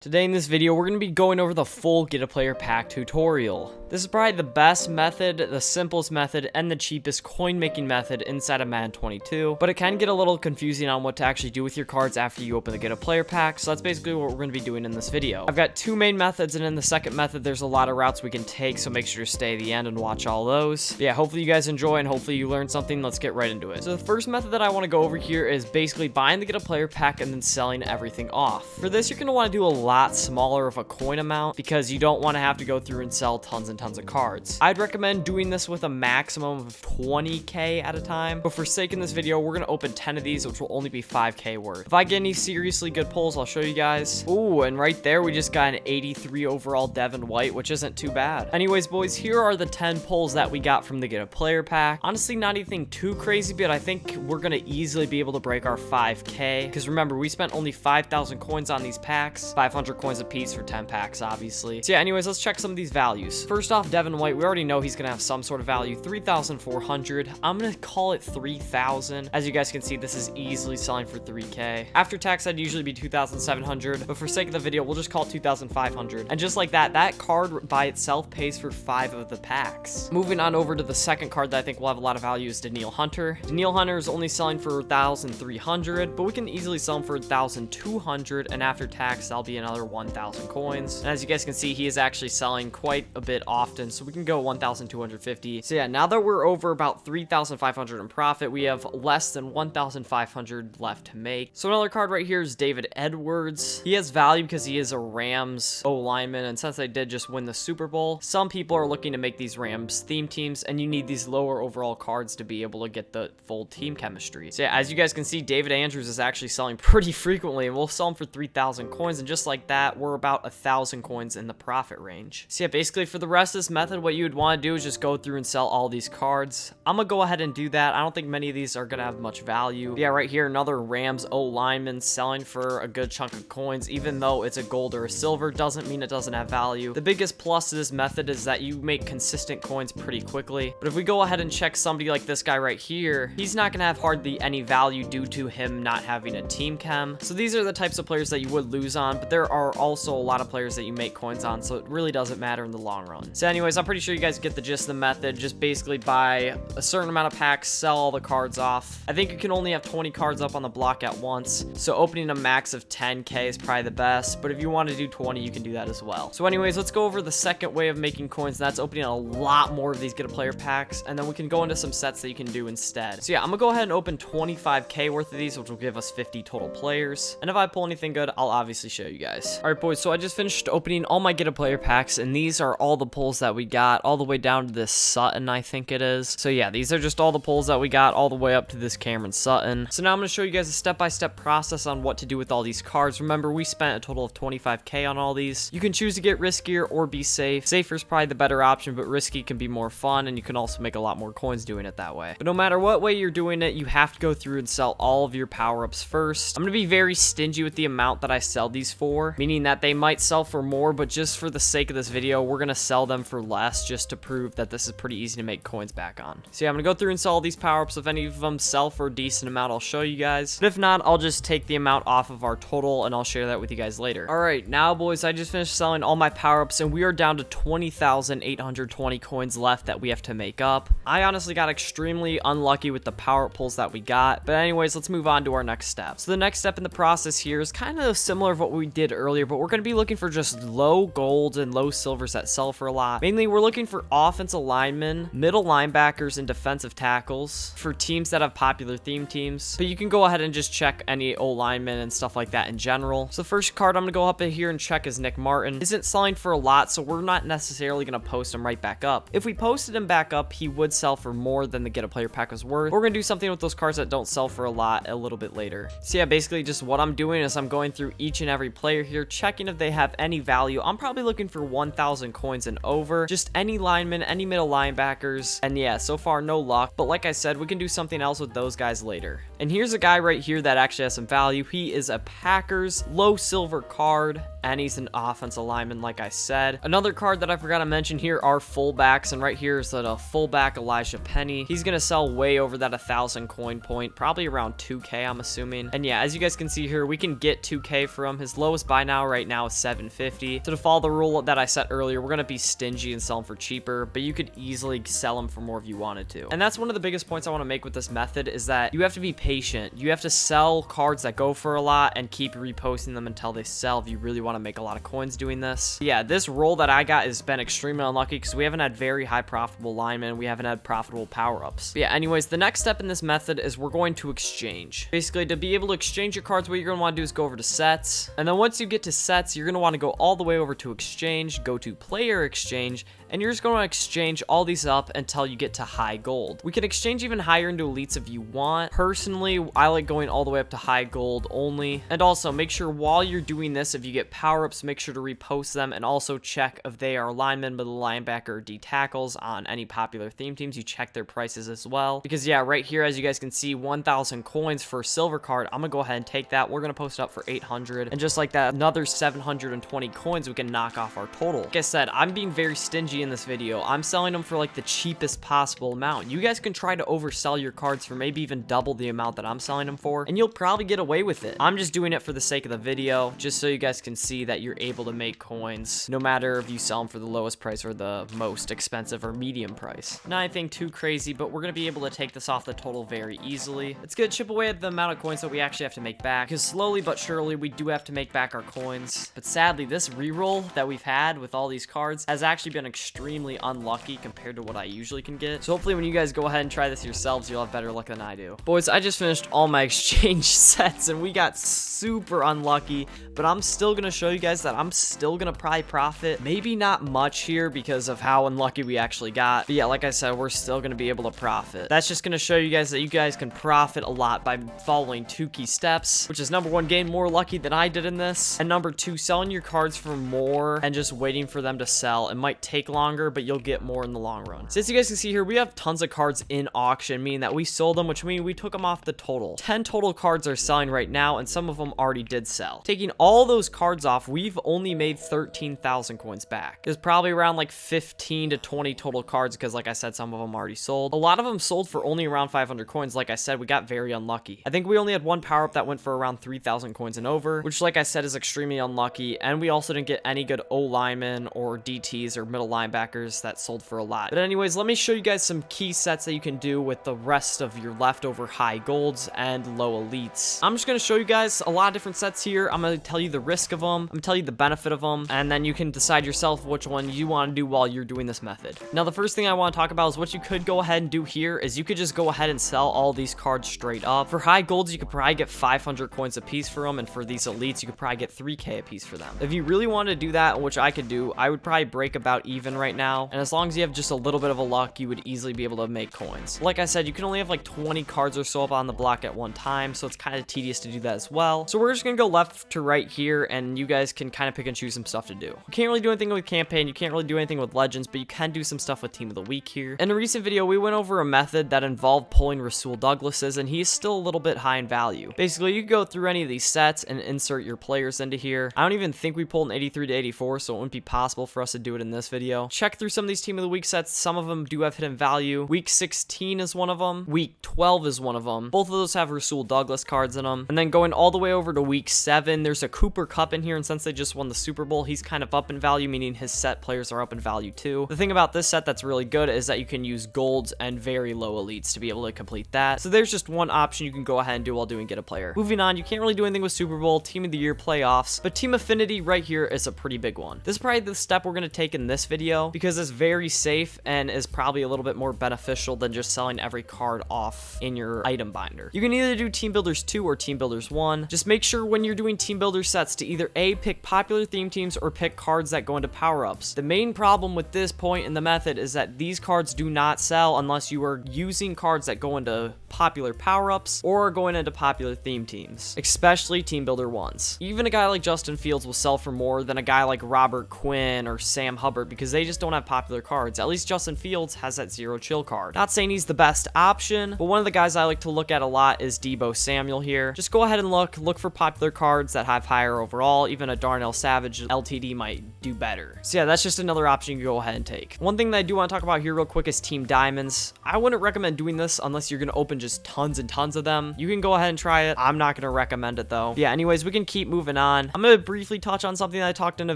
Today in this video, we're going to be going over the full Get a Player Pack tutorial. This is probably the best method, the simplest method, and the cheapest coin making method inside of Madden 22, but it can get a little confusing on what to actually do with your cards after you open the Get a Player Pack, so that's basically what we're going to be doing in this video. I've got two main methods, and in the second method, there's a lot of routes we can take, so make sure to stay to the end and watch all those. But yeah, hopefully you guys enjoy, and hopefully you learn something. Let's get right into it. So the first method that I want to go over here is basically buying the Get a Player Pack and then selling everything off. For this, you're going to want to do a lot smaller of a coin amount because you don't want to have to go through and sell tons and tons of cards. I'd recommend doing this with a maximum of 20k at a time, but for sake in this video, we're going to open 10 of these, which will only be 5k worth. If I get any seriously good pulls, I'll show you guys. Ooh, and right there, we just got an 83 overall Devin White, which isn't too bad. Anyways, boys, here are the 10 pulls that we got from the Get a Player Pack. Honestly, not anything too crazy, but I think we're going to easily be able to break our 5k, because remember, we spent only 5,000 coins on these packs, 500 coins a piece for 10 packs, obviously. So yeah, anyways, let's check some of these values. First off, Devin White, we already know he's gonna have some sort of value, 3,400. I'm gonna call it 3,000. As you guys can see, this is easily selling for 3k. After tax, I'd usually be 2,700, but for sake of the video, we'll just call it 2,500. And just like that, that card by itself pays for 5 of the packs. Moving on over to the second card that I think will have a lot of value is Daniil Hunter. Daniil Hunter is only selling for 1,300, but we can easily sell him for 1,200, and after tax, that'll be another 1,000 coins. And as you guys can see, he is actually selling quite a bit often, so we can go 1,250. So yeah, now that we're over about 3,500 in profit, we have less than 1,500 left to make. So another card right here is David Edwards. He has value because he is a Rams O lineman, and since they did just win the Super Bowl, some people are looking to make these Rams theme teams, and you need these lower overall cards to be able to get the full team chemistry. So yeah, as you guys can see, David Andrews is actually selling pretty frequently, and we'll sell him for 3,000 coins, and just like that, we're about 1,000 coins in the profit range. So yeah, basically for the rest of this method, what you would want to do is just go through and sell all these cards. I'm gonna go ahead and do that. I don't think many of these are gonna have much value. Yeah, right here, another Rams O lineman selling for a good chunk of coins. Even though it's a gold or a silver, doesn't mean it doesn't have value. The biggest plus to this method is that you make consistent coins pretty quickly. But if we go ahead and check somebody like this guy right here, he's not gonna have hardly any value due to him not having a team chem. So these are the types of players that you would lose on, but there are also a lot of players that you make coins on, so it really doesn't matter in the long run. So anyways, I'm pretty sure you guys get the gist of the method. Just basically buy a certain amount of packs, sell all the cards off. I think you can only have 20 cards up on the block at once, so opening a max of 10k is probably the best, but if you want to do 20, you can do that as well. So anyways, let's go over the second way of making coins, and that's opening a lot more of these Get a Player Packs, and then we can go into some sets that you can do instead. So yeah, I'm gonna go ahead and open 25k worth of these, which will give us 50 total players, and if I pull anything good, I'll obviously show you guys. All right, boys, so I just finished opening all my Get a Player Packs, and these are all the pulls that we got, all the way down to this Sutton, I think it is. So yeah, these are just all the pulls that we got all the way up to this Cameron Sutton. So now I'm going to show you guys a step-by-step process on what to do with all these cards. Remember, we spent a total of 25k on all these. You can choose to get riskier or be safe. Safer is probably the better option, but risky can be more fun, and you can also make a lot more coins doing it that way. But no matter what way you're doing it, you have to go through and sell all of your power-ups first. I'm going to be very stingy with the amount that I sell these for, meaning that they might sell for more, but just for the sake of this video, we're gonna sell them for less just to prove that this is pretty easy to make coins back on. So yeah, I'm gonna go through and sell all these power-ups. If any of them sell for a decent amount, I'll show you guys, but if not, I'll just take the amount off of our total and I'll share that with you guys later. All right, now boys, I just finished selling all my power-ups, and we are down to 20,820 coins left that we have to make up. I honestly got extremely unlucky with the power-up pulls that we got, but anyways, let's move on to our next step. So the next step in the process here is kind of similar to what we did earlier, but we're gonna be looking for just low gold and low silvers that sell for a lot. Mainly, we're looking for offensive linemen, middle linebackers, and defensive tackles for teams that have popular theme teams. But you can go ahead and just check any O linemen and stuff like that in general. So the first card I'm gonna go up in here and check is Nick Martin. Isn't selling for a lot, so we're not necessarily gonna post him right back up. If we posted him back up, he would sell for more than the Get a Player Pack was worth. We're gonna do something with those cards that don't sell for a lot a little bit later. So yeah, basically just what I'm doing is I'm going through each and every player here, checking if they have any value. I'm probably looking for 1,000 coins and over, just any linemen, any middle linebackers, and yeah, so far no luck, but like I said, we can do something else with those guys later. And here's a guy right here that actually has some value. He is a Packers low silver card, and he's an offensive lineman, like I said. Another card that I forgot to mention here are fullbacks, and right here is the fullback Elijah Penny. He's gonna sell way over that 1,000 coin point, probably around 2K, I'm assuming. And yeah, as you guys can see here, we can get 2K from his lowest buy now right now is 750. So to follow the rule that I set earlier, we're gonna be stingy and sell him for cheaper, but you could easily sell him for more if you wanted to. And that's one of the biggest points I want to make with this method, is that you have to be patient. You have to sell cards that go for a lot and keep reposting them until they sell if you really want to make a lot of coins doing this. Yeah, this roll that I got has been extremely unlucky because we haven't had very high profitable linemen. We haven't had profitable power-ups. But yeah, anyways, the next step in this method is we're going to exchange. Basically, to be able to exchange your cards, what you're going to want to do is go over to sets. And then once you get to sets, you're going to want to go all the way over to exchange, go to player exchange, and you're just going to exchange all these up until you get to high gold. We can exchange even higher into elites if you want. Personally, I like going all the way up to high gold only. And also, make sure while you're doing this, if you get power-ups, make sure to repost them, and also check if they are linemen, middle linebacker, or D tackles on any popular theme teams. You check their prices as well. Because yeah, right here, as you guys can see, 1,000 coins for a silver card. I'm gonna go ahead and take that. We're gonna post it up for 800. And just like that, another 720 coins we can knock off our total. Like I said, I'm being very stingy in this video. I'm selling them for like the cheapest possible amount. You guys can try to oversell your cards for maybe even double the amount that I'm selling them for, and you'll probably get away with it. I'm just doing it for the sake of the video, just so you guys can see that you're able to make coins no matter if you sell them for the lowest price or the most expensive or medium price. Not anything too crazy, but we're gonna be able to take this off the total very easily. It's gonna chip away at the amount of coins that we actually have to make back, because slowly but surely we do have to make back our coins. But sadly, this reroll that we've had with all these cards has actually been extremely unlucky compared to what I usually can get. So hopefully when you guys go ahead and try this yourselves, you'll have better luck than I do. Boys, I just finished all my exchange sets and we got super unlucky, but I'm still gonna show you guys that I'm still gonna probably profit. Maybe not much here because of how unlucky we actually got, but yeah, like I said, we're still gonna be able to profit. That's just gonna show you guys that you guys can profit a lot by following 2 key steps, which is number 1, getting more lucky than I did in this, and number 2, selling your cards for more and just waiting for them to sell. It might take longer, but you'll get more in the long run. So as you guys can see here, we have tons of cards in auction, meaning that we sold them, which means we took them off the total. 10 total cards are selling right now, and some of them already did sell. Taking all those cards off, we've only made 13,000 coins back. There's probably around like 15 to 20 total cards because, like I said, some of them already sold. A lot of them sold for only around 500 coins. Like I said, we got very unlucky. I think we only had one power-up that went for around 3,000 coins and over, which, like I said, is extremely unlucky, and we also didn't get any good O-linemen or DTs or middle linebackers that sold for a lot. But anyways, let me show you guys some key sets that you can do with the rest of your leftover high golds and low elites. I'm just going to show you guys a lot of different sets here. I'm going to tell you the risk of them, I'm going to tell you the benefit of them, and then you can decide yourself which one you want to do while you're doing this method. Now, the first thing I want to talk about is what you could go ahead and do here is you could just go ahead and sell all these cards straight up. For high golds, you could probably get 500 coins a piece for them, and for these elites, you could probably get 3K a piece for them. If you really wanted to do that, which I could do, I would probably break about even right now, and as long as you have just a little bit of a luck, you would easily be able to make coins. Like I said, you can only have like 20 cards or so up on the block at one time, so it's kind of tedious to do that as well. So we're just gonna go left to right here, and you guys can kind of pick and choose some stuff to do. You can't really do anything with campaign, you can't really do anything with legends, but you can do some stuff with team of the week here. In a recent video, we went over a method that involved pulling Rasul Douglas's, and he's still a little bit high in value. Basically, you go through any of these sets and insert your players into here. I don't even think we pulled an 83 to 84, so it wouldn't be possible for us to do it in this video. Check through some of these team of the week sets. Some of them do have hidden value. Week 16 is one of them. Week 12 is one of them. Both of those have Rasul Douglas cards in them. And then going all the way over to week 7, there's a Cooper Kupp in here, and since they just won the Super Bowl, he's kind of up in value, meaning his set players are up in value too. The thing about this set that's really good is that you can use golds and very low elites to be able to complete that. So there's just one option you can go ahead and do while doing get a player. Moving on, you can't really do anything with Super Bowl, Team of the Year, playoffs, but Team Affinity right here is a pretty big one. This is probably the step we're going to take in this video because it's very safe and is probably a little bit more beneficial than just selling every card off in your item binder. You can either do Team Builders 2 or Team Builders 1. Just make sure when you're doing Team Builder sets to either A, pick popular theme teams or pick cards that go into power-ups. The main problem with this point in the method is that these cards do not sell unless you are using cards that go into popular power-ups or going into popular theme teams, especially team builder ones. Even a guy like Justin Fields will sell for more than a guy like Robert Quinn or Sam Hubbard because they just don't have popular cards. At least Justin Fields has that zero chill card. Not saying he's the best option, but one of the guys I like to look at a lot is Deebo Samuel here. Just go ahead and look for popular cards that have higher overall. Even a Darnell Savage LTD might do better. So yeah, that's just another option you can go ahead and take. One thing that I do want to talk about here real quick is Team Diamonds. I wouldn't recommend doing this unless you're going to open just tons and tons of them. You can go ahead and try it. I'm not going to recommend it though. Yeah, anyways, we can keep moving on. I'm going to briefly touch on something that I talked in a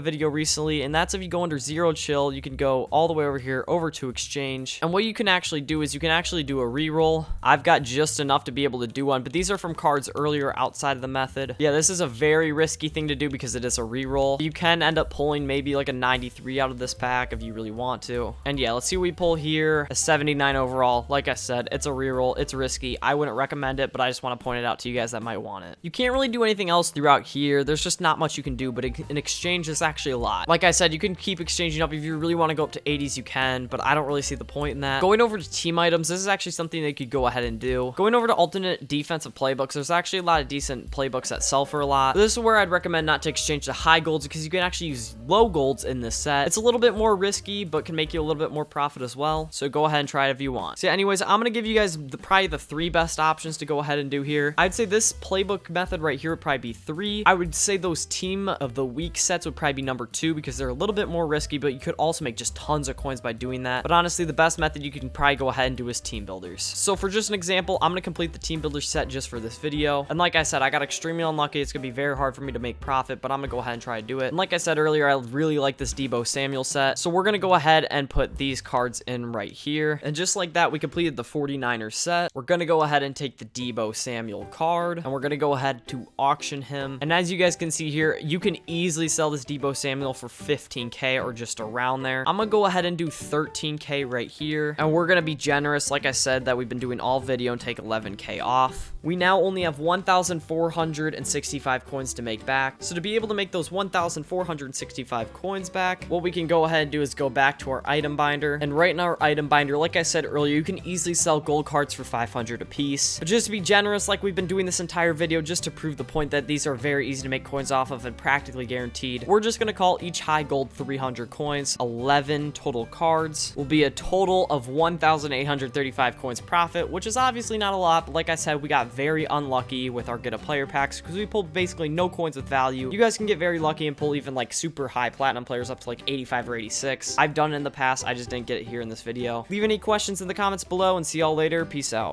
video recently, and that's if you go under zero chill, you can go all the way over here over to exchange. And what you can actually do is you can actually do a reroll. I've got just enough to be able to do one, but these are from cards earlier outside of the method. Yeah, this is a very risky thing to do because it is a reroll. You can end up pulling maybe like a 93 out of this pack if you really want to. And yeah, let's see what we pull here. A 79 overall. Like I said, it's a reroll. It's risky. I wouldn't recommend it, but I just want to point it out to you guys that might want it. You can't really do anything else throughout here. There's just not much you can do, but in exchange, there's actually a lot. Like I said, you can keep exchanging up. If you really want to go up to 80s, you can, but I don't really see the point in that. Going over to team items, this is actually something that you could go ahead and do. Going over to alternate defensive playbooks, there's actually a lot of decent playbooks that sell for a lot. But this is where I'd recommend not to exchange the high golds because you can actually use low golds in this set. It's a little bit more risky, but can make you a little bit more profit as well. So go ahead and try it if you want. So yeah, anyways, I'm going to give you guys probably the 3 best options to go ahead and do here. I'd say this playbook method right here would probably be 3. I would say those team of the week sets would probably be number 2 because they're a little bit more risky, but you could also make just tons of coins by doing that. But honestly, the best method you can probably go ahead and do is team builders. So for just an example, I'm going to complete the team builder set just for this video. And like I said, I got extremely unlucky. It's going to be very hard for me to make profit, but I'm going to go ahead and try to do it. And like I said earlier, I really like this Deebo Samuel set. So we're going to go ahead and put these cards in right here. And just like that, we completed the 49ers set. We're going to go ahead and take the Deebo Samuel card, and we're going to go ahead to auction him. And as you guys can see here, you can easily sell this Deebo Samuel for 15k or just around there. I'm going to go ahead and do 13k right here. And we're going to be generous, like I said, that we've been doing all video, and take 11k off. We now only have 1,465 coins to make back. So to be able to make those 1,465 coins back, what we can go ahead and do is go back to our item binder. And right in our item binder, like I said earlier, you can easily sell gold cards for 500 a piece. But just to be generous, like we've been doing this entire video, just to prove the point that these are very easy to make coins off of and practically guaranteed, we're just going to call each high gold 300 coins. 11 total cards will be a total of 1,835 coins profit, which is obviously not a lot, but like I said, we got very unlucky with our get a player packs because we pulled basically no coins with value. You guys can get very lucky and pull even like super high platinum players up to like 85 or 86. I've done it in the past. I just didn't get it here in this video. Leave any questions in the comments below and see y'all later. Peace out.